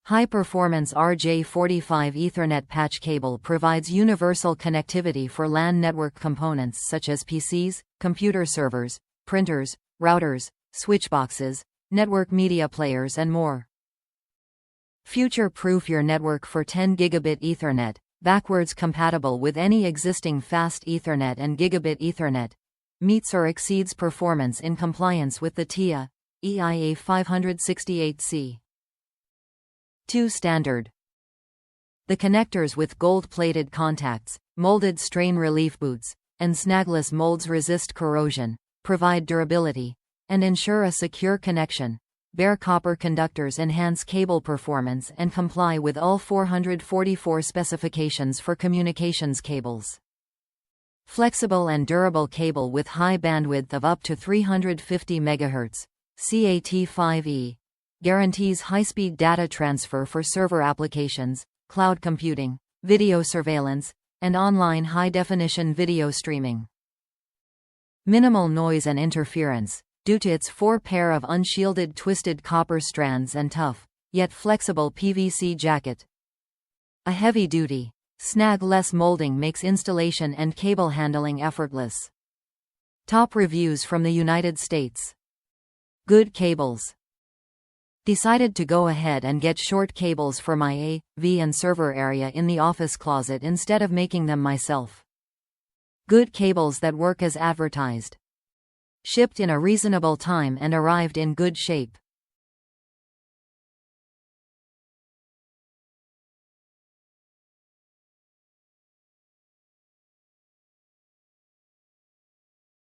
High-performance RJ45 Ethernet patch cable provides universal connectivity for LAN network components such as PCs, computer servers, printers, routers, switchboxes, network media players and more. Future-proof your network for 10 Gigabit Ethernet, backwards compatible with any existing fast Ethernet and Gigabit Ethernet. Meets or exceeds performance in compliance with the TIA, CNE50253. 2 Standard. The connectors with gold-plated contacts, molded strain relief boots, and snagless molds resist corrosion, provide durability, and ensure a secure connection. Bare copper conductors enhance cable performance and comply with all 444 specifications for communications cables. Flexible and durable cable with high bandwidth of up to 350 MHz, Cat5e. Guarantees high-speed data transfer for server applications, cloud computing, video surveillance, and online high-definition video streaming. Minimal noise and interference, due to its 4 pair of unshielded twisted copper strands and tough, yet flexible PVC jacket. A heavy-duty, snagless molding makes installation and cable handling effortless. Top reviews from the United States. Good cables. Decided to go ahead and get short cables for my AV and server area in the office closet instead of making them myself. Good cables that work as advertised. Shipped in a reasonable time and arrived in good shape.